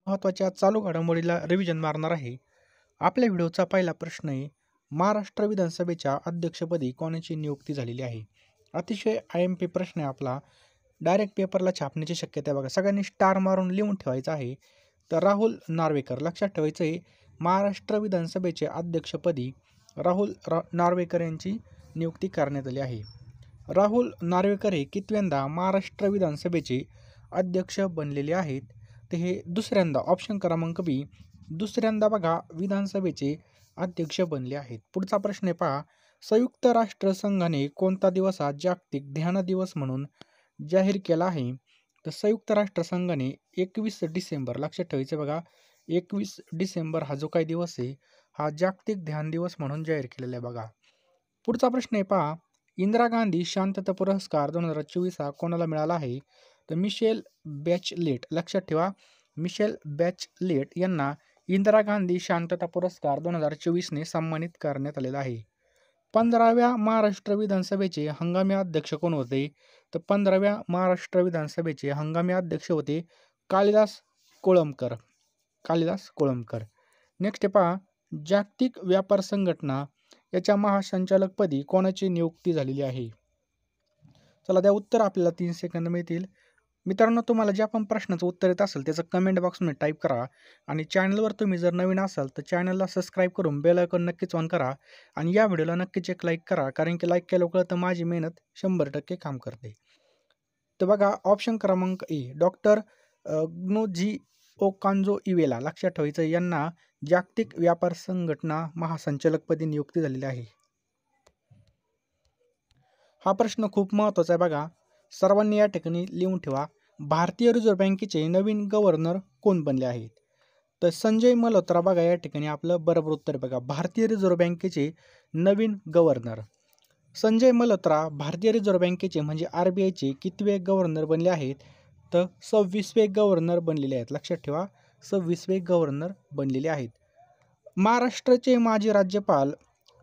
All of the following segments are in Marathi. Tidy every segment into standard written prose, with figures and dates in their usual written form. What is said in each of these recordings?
महत्त्वाच्या चालू घडामोडीला रिव्हिजन मारणार आहे. आपल्या व्हिडिओचा पहिला प्रश्न आहे, महाराष्ट्र विधानसभेच्या अध्यक्षपदी कोणाची नियुक्ती झालेली आहे? अतिशय आय-एम-पी प्रश्न आहे आपला. डायरेक्ट पेपरला छापण्याची शक्यता आहे बघा. सगळ्यांनी स्टार मारून लिहून ठेवायचं आहे. तर राहुल नार्वेकर लक्षात ठेवायचं आहे, महाराष्ट्र विधानसभेचे अध्यक्षपदी नार्वेकर यांची नियुक्ती करण्यात आली आहे. राहुल नार्वेकर हे कितव्यांदा महाराष्ट्र विधानसभेचे अध्यक्ष बनलेले आहेत? तर हे दुसऱ्यांदा, ऑप्शन क्रमांक बी, दुसऱ्यांदा बघा विधानसभेचे अध्यक्ष बनले आहेत. पुढचा प्रश्न आहे पहा, संयुक्त राष्ट्र संघाने कोणता दिवस हा जागतिक ध्यान दिवस म्हणून जाहीर केला आहे? तर संयुक्त राष्ट्र संघाने 21 डिसेंबर लक्षात ठेवायचं बघा, 21 डिसेंबर हा जो काही दिवस आहे हा जागतिक ध्यान दिवस म्हणून जाहीर केलेला आहे बघा. पुढचा प्रश्न आहे पहा, इंदिरा गांधी शांतता पुरस्कार 2024 हा कोणाला मिळाला आहे? तर मिशेल बॅचलेट लक्षात ठेवा, मिशेल बॅचलेट यांना इंदिरा गांधी शांतता पुरस्कार 2024ने सन्मानित करण्यात आलेला आहे. 15व्या महाराष्ट्र विधानसभेचे हंगामी अध्यक्ष कोण होते? तर 15व्या महाराष्ट्र विधानसभेचे हंगामी अध्यक्ष होते कालिदास कोळंबकर. कालिदास कोळंबकर. नेक्स्ट पहा, जागतिक व्यापार संघटना याच्या महासंचालकपदी कोणाची नियुक्ती झालेली आहे? चला द्या उत्तर, आपल्याला 3 सेकंद मिळतील. मित्रांनो, तुम्हाला ज्या पण प्रश्नाचं उत्तर येत असेल त्याचं कमेंट बॉक्समध्ये टाईप करा आणि चॅनलवर तुम्ही जर नवीन असाल तर चॅनलला सबस्क्राईब करून बेल आयकॉन नक्कीच ऑन करा आणि या व्हिडिओला नक्कीच एक लाईक करा, कारण की लाईक केल्यावर तर माझी मेहनत 100% काम करते. तर बघा ऑप्शन क्रमांक ए, डॉक्टर ग्नोजी ओकांजो इवेला लक्षात ठेवायचं, यांना जागतिक व्यापार संघटना महासंचालकपदी नियुक्ती झालेली आहे. हा प्रश्न खूप महत्त्वाचा आहे बघा, सर्वांनी या ठिकाणी लिहून ठेवा. भारतीय रिझर्व्ह बँकेचे नवीन गव्हर्नर कोण बनले आहेत? तर संजय मल्होत्रा बघा, या ठिकाणी आपलं बरोबर उत्तर बघा, भारतीय रिझर्व्ह बँकेचे नवीन गव्हर्नर संजय मल्होत्रा भारतीय रिझर्व्ह बँकेचे म्हणजे RBIचे कितवे गव्हर्नर बनले आहेत? तर 26वे गव्हर्नर बनलेले आहेत. लक्षात ठेवा, 26वे गव्हर्नर बनलेले आहेत. महाराष्ट्राचे माजी राज्यपाल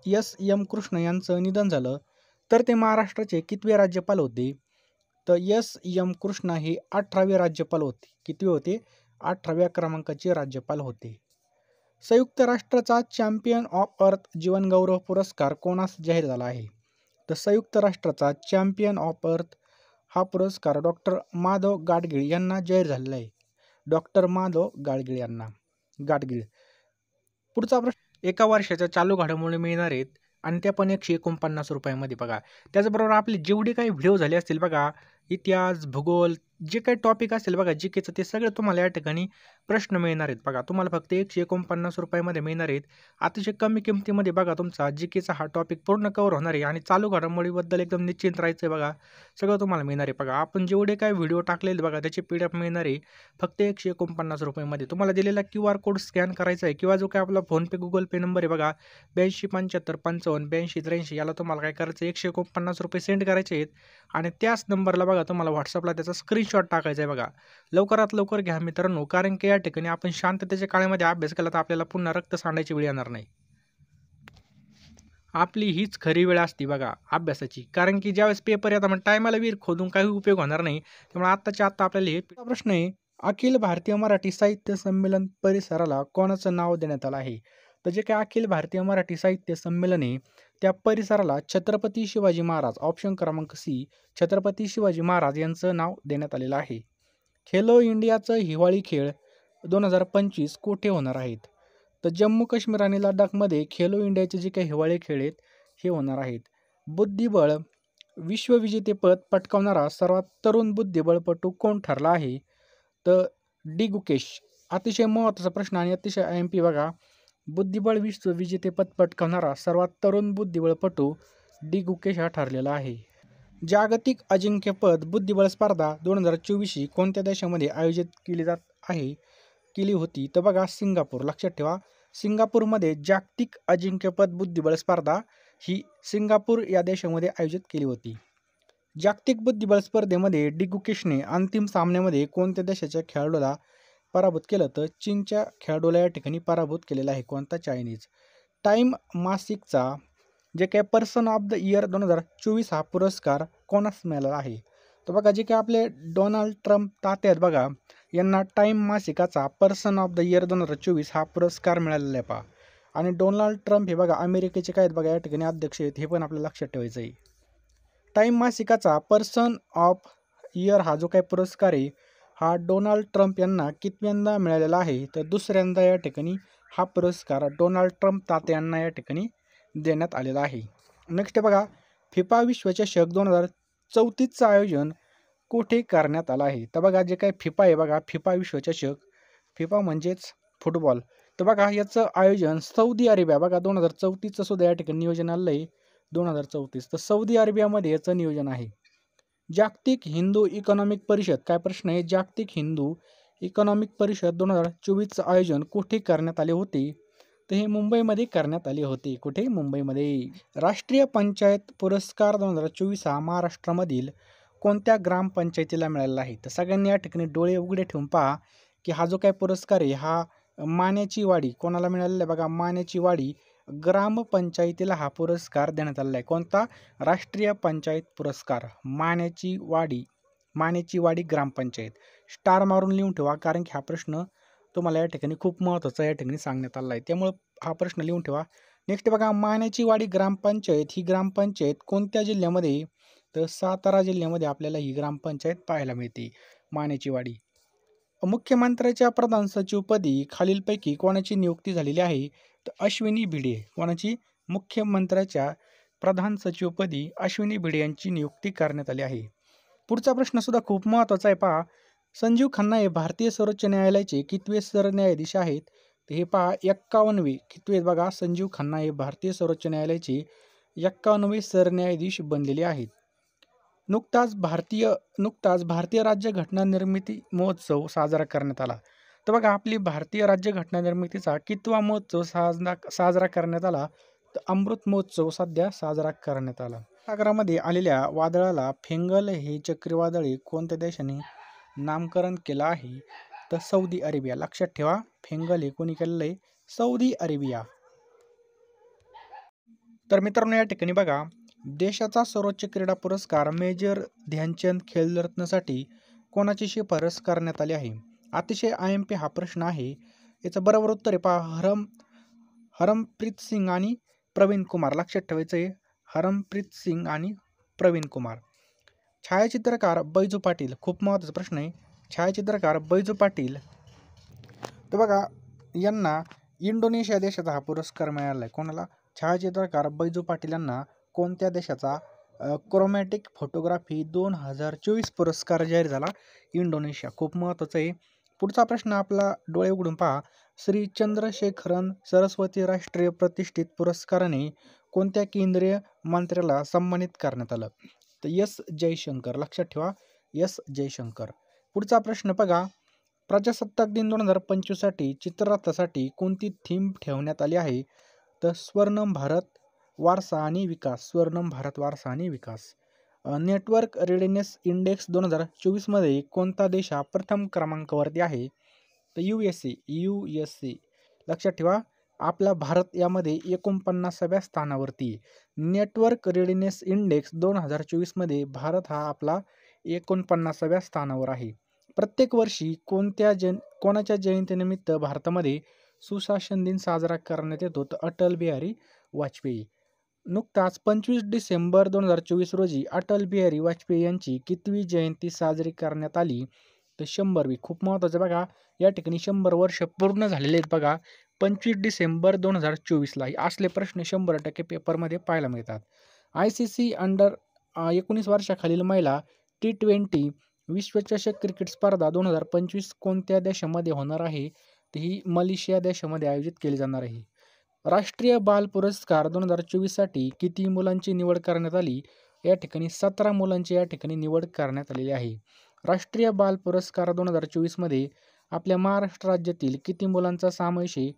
S.M. कृष्ण यांचं निधन झालं, तर ते महाराष्ट्राचे कितवे राज्यपाल होते? तर S.M. कृष्ण हे 18वे राज्यपाल होते. कितवे होते? 18व्या क्रमांकाचे राज्यपाल होते. संयुक्त राष्ट्राचा चॅम्पियन ऑफ अर्थ जीवनगौरव पुरस्कार कोणास जाहीर झाला आहे? तर संयुक्त राष्ट्राचा चॅम्पियन ऑफ अर्थ हा पुरस्कार डॉक्टर माधव गाडगीळ यांना जाहीर झालेला आहे. डॉक्टर माधव गाडगीळ यांना. गाडगीळ. पुढचा प्रश्न, एका वर्षाच्या चालू घडामोडी मिळणार आहेत आणि त्या पण 149 रुपयामध्ये बघा. त्याचबरोबर आपले जेवढे काही व्हिडिओ झाले असतील बघा, इतिहास, भूगोल, जे काही टॉपिक असेल बघा जीकेचं, ते सगळे तुम्हाला या ठिकाणी प्रश्न मिळणार आहेत बघा. तुम्हाला फक्त 149 रुपयामध्ये मिळणार आहेत. अतिशय कमी किमतीमध्ये बघा तुमचा जीकेचा हा टॉपिक पूर्ण कव्हर होणार आहे आणि चालू घडामोडीबद्दल एकदम निश्चिंत राहायचं आहे बघा. सगळं तुम्हाला मिळणार आहे बघा. आपण जेवढे काही व्हिडिओ टाकलेले बघा त्याची PDF मिळणार आहे फक्त 149 रुपयामध्ये. तुम्हाला दिलेला QR कोड स्कॅन करायचा आहे किंवा जो काही आपला फोनपे गुगल पे नंबर आहे बघा 8275558283 याला तुम्हाला काय करायचं, 149 रुपये सेंड करायचे आहेत आणि त्याच नंबरला बघा तुम्हाला व्हॉट्सअपला त्याचा स्क्रीनशॉट टाकायचा आहे बघा. लवकरात लवकर घ्या मित्रांनो, कारण की या ठिकाणी आपण शांततेच्या काळामध्ये अभ्यास केला तर आपल्याला पुन्हा रक्त सांडायची वेळ येणार नाही. आपली हीच खरी वेळ असते बघा अभ्यासाची, कारण की ज्यावेळेस पेपर येतात मग टायमाला विहीर खोदून काही उपयोग होणार नाही. त्यामुळे आत्ताच्या आत्ता आपल्याला हे प्रश्न आहे, अखिल भारतीय मराठी साहित्य संमेलन परिसराला कोणाचं नाव देण्यात आलं आहे? तर जे काही अखिल भारतीय मराठी साहित्य संमेलन आहे त्या परिसराला छत्रपती शिवाजी महाराज, ऑप्शन क्रमांक सी, छत्रपती शिवाजी महाराज यांचं नाव देण्यात आलेलं आहे. खेलो इंडियाचं हिवाळी खेळ 2025 कुठे होणार आहेत? तर जम्मू काश्मीर आणि लडाखमध्ये खेलो इंडियाचे जे काही हिवाळी खेळ आहेत हे होणार आहेत. बुद्धिबळ विश्वविजेतेपद पटकावणारा सर्वात तरुण बुद्धिबळपटू कोण ठरला आहे? तर डी गुकेश. अतिशय महत्त्वाचा प्रश्न आणि अतिशय IMP बघा, बुद्धिबळ विश्वविजेतेपद पटकावणारा सर्वात तरुण बुद्धिबळपटू डी गुकेश हा ठरलेला आहे. जागतिक अजिंक्यपद बुद्धिबळ स्पर्धा 2024 ही कोणत्या देशामध्ये आयोजित केली होती? तर बघा सिंगापूर. लक्षात ठेवा, सिंगापूरमध्ये जागतिक अजिंक्यपद बुद्धिबळ स्पर्धा ही सिंगापूर या देशामध्ये आयोजित केली होती. जागतिक बुद्धिबळ स्पर्धेमध्ये डी गुकेशने अंतिम सामन्यामध्ये कोणत्या देशाच्या खेळाडूला पराभूत केलं? तर चीनच्या खेळाडूला या ठिकाणी पराभूत केलेला आहे. कोणता? चायनीज. टाइम मासिकचा जे काही पर्सन ऑफ द इयर 2024 हा पुरस्कार कोणास मिळाला आहे? तर बघा जे काही आपले डोनाल्ड ट्रम्प ताते आहेत बघा, यांना टाईम मासिकाचा पर्सन ऑफ द इयर 2024 हा पुरस्कार मिळालेला आहे पहा. आणि डोनाल्ड ट्रम्प हे बघा अमेरिकेचे काय आहेत बघा, या ठिकाणी अध्यक्ष आहेत, हे पण आपल्याला लक्षात ठेवायचं आहे. टाईम मासिकाचा पर्सन ऑफ इयर हा जो काही पुरस्कार आहे हा डोनाल्ड ट्रम्प यांना कितव्यांदा मिळालेला आहे, तर दुसऱ्यांदा या ठिकाणी हा पुरस्कार डोनाल्ड ट्रम्प ताते यांना या ठिकाणी देण्यात आलेला आहे. नेक्स्ट बघा, फिफा विश्वचषक 2034चं आयोजन कुठे करण्यात आलं आहे. तर बघा जे काही फिफा आहे बघा, फिफा विश्वचषक, फिफा म्हणजेच फुटबॉल, तर बघा याचं आयोजन सौदी अरेबिया बघा 2034चं सुद्धा या ठिकाणी नियोजन आलं आहे 2034, तर सौदी अरेबियामध्ये याचं नियोजन आहे. जागतिक हिंदू इकॉनॉमिक परिषद, काय प्रश्न आहे, जागतिक हिंदू इकॉनॉमिक परिषद 2024चं आयोजन कुठे करण्यात आले होते, तर हे मुंबईमध्ये करण्यात आले होते. कुठे, मुंबईमध्ये. राष्ट्रीय पंचायत पुरस्कार 2024 हा महाराष्ट्रामधील कोणत्या ग्रामपंचायतीला मिळालेला आहे. तर सगळ्यांनी या ठिकाणी डोळे उघडे ठेवून पहा की हा जो काही पुरस्कार आहे हा माण्याची वाडी कोणाला मिळालेला आहे बघा, माण्याची वाडी ग्रामपंचायतीला हा पुरस्कार देण्यात आलेला आहे. कोणता, राष्ट्रीय पंचायत पुरस्कार माण्याची वाडी ग्रामपंचायत. स्टार मारून लिहून ठेवा, कारण की हा प्रश्न तुम्हाला या ठिकाणी खूप महत्त्वाचा या ठिकाणी सांगण्यात आला आहे, त्यामुळे हा प्रश्न लिहून ठेवा. नेक्स्ट बघा, माण्याची वाडी ग्रामपंचायत ही ग्रामपंचायत कोणत्या जिल्ह्यामध्ये, तर सातारा जिल्ह्यामध्ये आपल्याला ही ग्रामपंचायत पाहायला मिळते, माण्याची वाडी. मुख्यमंत्र्याच्या प्रधान सचिवपदी खालीलपैकी कोणाची नियुक्ती झालेली आहे, तर अश्विनी भिडे. कोणाची, मुख्यमंत्र्याच्या प्रधान सचिवपदी अश्विनी भिडे यांची नियुक्ती करण्यात आली आहे. पुढचा प्रश्न सुद्धा खूप महत्त्वाचा आहे पहा, संजीव खन्ना हे भारतीय सर्वोच्च न्यायालयाचे कितवे सरन्यायाधीश आहेत, तर हे पहा 51वे. कितवे आहेत बघा, संजीव खन्ना हे भारतीय सर्वोच्च न्यायालयाचे 51वे सरन्यायाधीश बनलेले आहेत. नुकताच भारतीय राज्य घटना निर्मिती महोत्सव साजरा करण्यात आला. तर बघा आपली भारतीय राज्य घटना निर्मितीचा कितवा महोत्सव साजरा करण्यात आला, तर अमृत महोत्सव सध्या साजरा करण्यात आला. सागरामध्ये आलेल्या वादळाला फेंगल हे चक्रीवादळ कोणत्या देशाने नामकरण केलं आहे, तर सौदी अरेबिया. लक्षात ठेवा, फेंगल हे कोणी केलेलं आहे, सौदी अरेबिया. तर मित्रांनो या ठिकाणी बघा, देशाचा सर्वोच्च क्रीडा पुरस्कार मेजर ध्यानचंद खेलरत्नसाठी कोणाची शिफारस करण्यात आली आहे. अतिशय IMP हा प्रश्न आहे. याचं बरोबर उत्तर आहे पहा, हरमप्रीत सिंग आणि प्रवीण कुमार. लक्षात ठेवायचं आहे, हरमप्रीत सिंग आणि प्रवीण कुमार. छायाचित्रकार बैजू पाटील, खूप महत्त्वाचा प्रश्न आहे, छायाचित्रकार बैजू पाटील, तर बघा यांना इंडोनेशिया देशाचा हा पुरस्कार मिळाला आहे. कोणाला, छायाचित्रकार बैजू पाटील यांना कोणत्या देशाचा क्रोमॅटिक फोटोग्राफी 2024 पुरस्कार जाहीर झाला, इंडोनेशिया. खूप महत्त्वाचं आहे. पुढचा प्रश्न आपला डोळे उघडून पहा, श्री चंद्रशेखरन सरस्वती राष्ट्रीय प्रतिष्ठित पुरस्काराने कोणत्या केंद्रीय मंत्र्याला सन्मानित करण्यात आलं, तर S जयशंकर. लक्षात ठेवा, S जयशंकर. पुढचा प्रश्न बघा, प्रजासत्ताक दिन 2025साठी चित्ररथासाठी कोणती थीम ठेवण्यात आली आहे, तर स्वर्णम भारत वारसा आणि विकास, स्वर्णम भारत वारसा आणि विकास. नेटवर्क रेडिनेस इंडेक्स 2024मध्ये कोणता देश हा प्रथम क्रमांकावरती आहे, तर USA. लक्षात ठेवा, आपला भारत यामध्ये 49व्या स्थानावरती. नेटवर्क रेडिनेस इंडेक्स 2024मध्ये भारत हा आपला 49व्या स्थानावर आहे. प्रत्येक वर्षी कोणाच्या जयंतीनिमित्त भारतामध्ये सुशासन दिन साजरा करण्यात येतो, तर अटल बिहारी वाजपेयी. नुकताच 25 डिसेंबर 2024 रोजी अटल बिहारी वाजपेयी यांची कितवी जयंती साजरी करण्यात आली, तर 100वी. खूप महत्त्वाचं बघा, या ठिकाणी 100 वर्ष पूर्ण झालेले आहेत बघा 25 डिसेंबर 2024ला. असले प्रश्न 100% पेपरमध्ये पाहायला मिळतात. ICC अंडर 19 वर्षाखालील महिला T20 विश्वचषक क्रिकेट स्पर्धा 2025 कोणत्या देशामध्ये होणार आहे, तर ही मलेशिया देशामध्ये आयोजित केली जाणार आहे. राष्ट्रीय बाल पुरस्कार 2024साठी किती मुलांची निवड करण्यात आली, या ठिकाणी 17 मुलांची या ठिकाणी निवड करण्यात आलेली आहे. राष्ट्रीय बाल पुरस्कार 2024मध्ये आपल्या महाराष्ट्र राज्यातील किती मुलांचा समावेश आहे,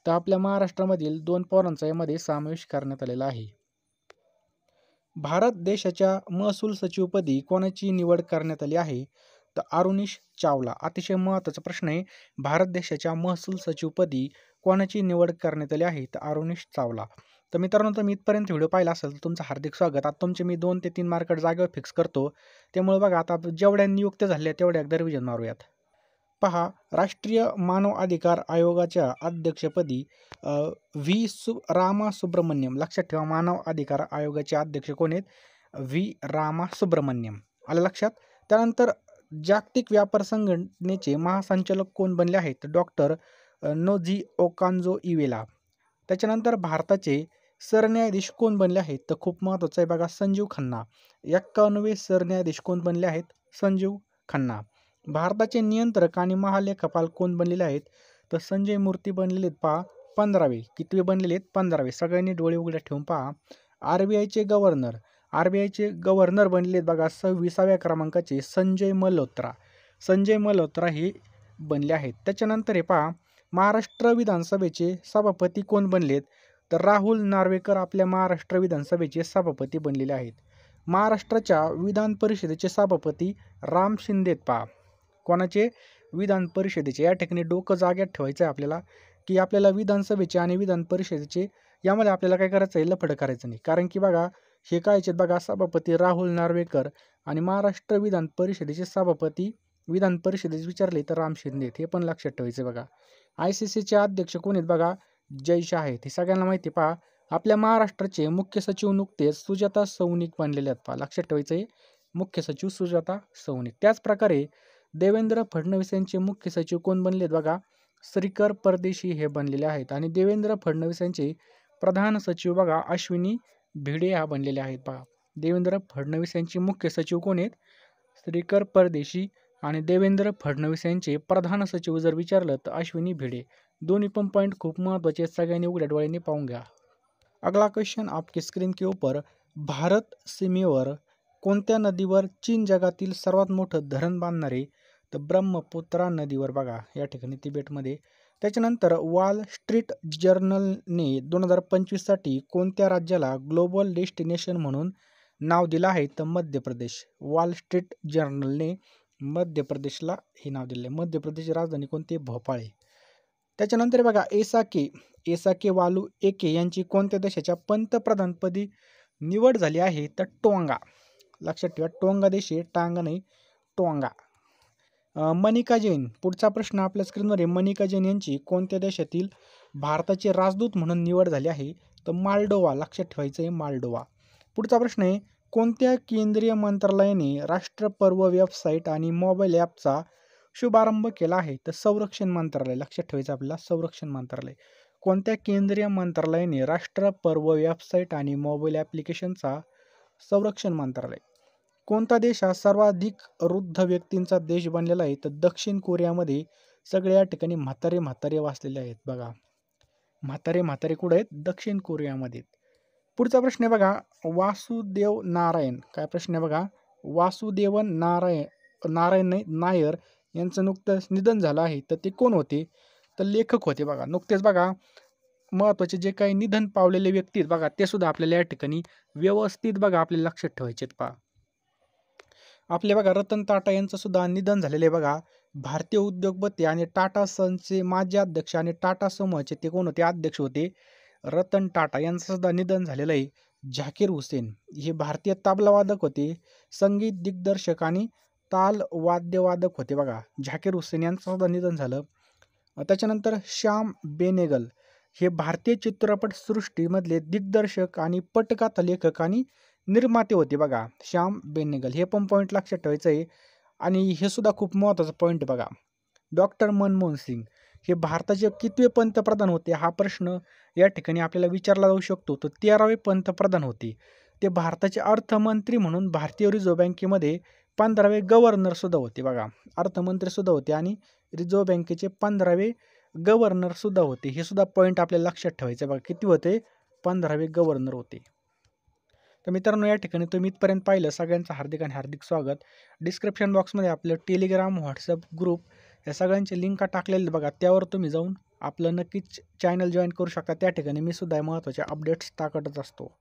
तर आपल्या महाराष्ट्रामधील 2 पोरांचा यामध्ये समावेश करण्यात आलेला आहे. भारत देशाच्या महसूल सचिवपदी कोणाची निवड करण्यात आली आहे, तर अरुणीश चावला. अतिशय महत्त्वाचा प्रश्न आहे, भारत देशाच्या महसूल सचिवपदी कोणाची निवड करण्यात आली आहे, तर अरुणीश चावला. तर मित्रांनो, तुम्ही इथपर्यंत व्हिडिओ पाहिला असेल तर तुमचं हार्दिक स्वागत. आता तुमचे मी 2 ते 3 मार्क जागेवर फिक्स करतो. त्यामुळे बघा आता जेवढ्या नियुक्त्या झाल्या तेवढ्या एकदा रिव्हिजन मारूयात. पहा, राष्ट्रीय मानव अधिकार आयोगाच्या अध्यक्षपदी रामा सुब्रमण्यम. लक्षात ठेवा, मानव अधिकार आयोगाचे अध्यक्ष कोण आहेत? रामा सुब्रमण्यम. आलं लक्षात? त्यानंतर जागतिक व्यापार संघटनेचे महासंचालक कोण बनले आहेत? Doctor Ngozi Okonjo Iweala. त्याच्यानंतर भारताचे सरन्यायाधीश कोण बनले आहेत? तर खूप महत्त्वाचं आहे बघा, संजीव खन्ना. 51वे सरन्यायाधीश कोण बनले आहेत? संजीव खन्ना. भारताचे नियंत्रक आणि महालेखापाल कोण बनलेले आहेत? तर संजय मूर्ती बनलेले आहेत. पहा, 15वे. कितवे बनलेले आहेत? 15वे. सगळ्यांनी डोळे उघडे ठेवून पहा. RBIचे गव्हर्नर बनलेले आहेत बघा 26व्या क्रमांकाचे संजय मल्होत्रा. संजय मल्होत्रा हे बनले आहेत. त्याच्यानंतर हे पहा, महाराष्ट्र विधानसभेचे सभापती कोण बनलेत? तर राहुल नार्वेकर आपल्या महाराष्ट्र विधानसभेचे सभापती बनलेले आहेत. महाराष्ट्राच्या विधान परिषदेचे सभापती राम शिंदे. पहा, कोणाचे? विधान परिषदेचे. या ठिकाणी डोकं जाग्यात ठेवायचं आहे आपल्याला, की आपल्याला विधानसभेचे आणि विधान परिषदेचे यामध्ये आपल्याला काय करायचं आहे? लफडं करायचं नाही. कारण की बघा, हे काय आहेत बघा, सभापती राहुल नार्वेकर आणि महाराष्ट्र विधान परिषदेचे सभापती विधान परिषदेचे विचारले तर राम शिंदे. हे पण लक्षात ठेवायचं बघा. ICCचे अध्यक्ष कोण आहेत बघा? जय शाह आहेत. हे सगळ्यांना माहिती. पहा, आपल्या महाराष्ट्राचे मुख्य सचिव नुकतेच सुजाता सौनिक बनलेले आहेत. पहा, लक्षात ठेवायचं आहे, मुख्य सचिव सुजाता सौनिक. त्याचप्रकारे देवेंद्र फडणवीस यांचे मुख्य सचिव कोण बनलेत बघा? श्रीकर परदेशी हे बनलेले आहेत. आणि देवेंद्र फडणवीस यांचे प्रधान सचिव बघा अश्विनी भिडे हा बनलेले आहेत. पहा, देवेंद्र फडणवीस यांचे मुख्य सचिव कोण आहेत? श्रीकर परदेशी. आणि देवेंद्र फडणवीस यांचे प्रधान सचिव जर विचारलं तर अश्विनी भिडे. दोन्ही पण पॉईंट खूप महत्त्वाचे आहेत, सगळ्यांनी उघड्या डोळ्यांनी पाहून घ्या. अगला क्वेश्चन आपके स्क्रीन के ऊपर. भारत सीमेवर कोणत्या नदीवर चीन जगातील सर्वात मोठं धरण बांधणारे? तर ब्रह्मपुत्रा नदीवर बघा, या ठिकाणी तिबेटमध्ये. त्याच्यानंतर वॉल स्ट्रीट जर्नलने 2025साठी कोणत्या राज्याला ग्लोबल डेस्टिनेशन म्हणून नाव दिलं आहे? तर मध्य प्रदेश. वॉल स्ट्रीट जर्नलने मध्य प्रदेशला हे नाव दिले. मध्य प्रदेशची राजधानी कोणती? भोपाळ आहे. त्याच्यानंतर बघा, एसाके वालू एके यांची कोणत्या देशाच्या पंतप्रधानपदी निवड झाली आहे? तर टोंगा. लक्षात ठेवा, टोंगा देश आहे, टांगा नाही, टोंगा. मनिका जैन. पुढचा प्रश्न आपल्या स्क्रीनवर आहे. मनिका जैन यांची कोणत्या देशातील भारताचे राजदूत म्हणून निवड झाली आहे? तर मालडोवा. लक्षात ठेवायचं आहे, मालडोवा. पुढचा प्रश्न आहे, कोणत्या केंद्रीय मंत्रालयाने राष्ट्रपर्व वेबसाईट आणि मोबाईल ॲपचा शुभारंभ केला आहे? तर संरक्षण मंत्रालय. लक्षात ठेवायचं आपल्याला, संरक्षण मंत्रालय. कोणत्या केंद्रीय मंत्रालयाने राष्ट्रपर्व वेबसाईट आणि मोबाईल ॲप्लिकेशनचा? संरक्षण मंत्रालय. कोणता देश हा सर्वाधिक वृद्ध व्यक्तींचा देश बनलेला आहे? तर दक्षिण कोरियामध्ये सगळे या ठिकाणी म्हातारे वाचलेले आहेत बघा. म्हातारे कुठे आहेत? दक्षिण कोरियामध्ये. पुढचा प्रश्न आहे बघा, वासुदेव नारायण. काय प्रश्न आहे बघा? वासुदेवन नारायण नायर यांचं नुकतंच निधन झालं आहे. तर ते कोण होते? तर लेखक होते बघा. नुकतेच बघा, महत्त्वाचे जे काही निधन पावलेले व्यक्ती आहेत बघा, ते सुद्धा आपल्याला या ठिकाणी व्यवस्थित बघा आपल्याला लक्षात ठेवायचे आहेत. पहा, आपले बघा रतन टाटा यांचं सुद्धा निधन झालेलं आहे बघा. भारतीय उद्योगपती आणि टाटा सन्सचे माजी अध्यक्ष आणि टाटा समूहाचे ते कोण होते? अध्यक्ष होते रतन टाटा. यांचं सुद्धा निधन झालेलं आहे. झाकीर हुसेन हे भारतीय तबलावादक होते, संगीत दिग्दर्शक आणि ताल वाद्यवादक होते बघा. झाकीर हुसेन यांचं सुद्धा निधन झालं. त्याच्यानंतर श्याम बेनेगल हे भारतीय चित्रपट सृष्टीमधले दिग्दर्शक आणि पटकथा लेखक आणि निर्माते होते बघा. श्याम बेनेगल. हे पण पॉईंट लक्षात ठेवायचं आहे. आणि हे सुद्धा खूप महत्त्वाचं पॉईंट बघा, डॉक्टर मनमोहन सिंग हे भारताचे कितवे पंतप्रधान होते? हा प्रश्न या ठिकाणी आपल्याला विचारला जाऊ शकतो. तर 13वे पंतप्रधान होते. ते भारताचे अर्थमंत्री म्हणून भारतीय रिझर्व्ह बँकेमध्ये 15वे गव्हर्नर सुद्धा होते बघा. अर्थमंत्री सुद्धा होते आणि रिझर्व्ह बँकेचे 15वे गव्हर्नर सुद्धा होते. हे सुद्धा पॉईंट आपल्याला लक्षात ठेवायचं बघा. किती होते? 15वे गव्हर्नर होते. तर मित्रांनो, या ठिकाणी तुम्ही इथपर्यंत पाहिलं, सगळ्यांचं हार्दिक स्वागत. डिस्क्रिप्शन बॉक्समध्ये आपलं टेलिग्राम, व्हॉट्सअप ग्रुप या सगळ्यांचे लिंक टाकलेले बघा. त्यावर तुम्ही जाऊन आपलं नक्कीच चॅनल जॉईन करू शकता. त्या ठिकाणी मी सुद्धा महत्त्वाचे अपडेट्स टाकतच असतो.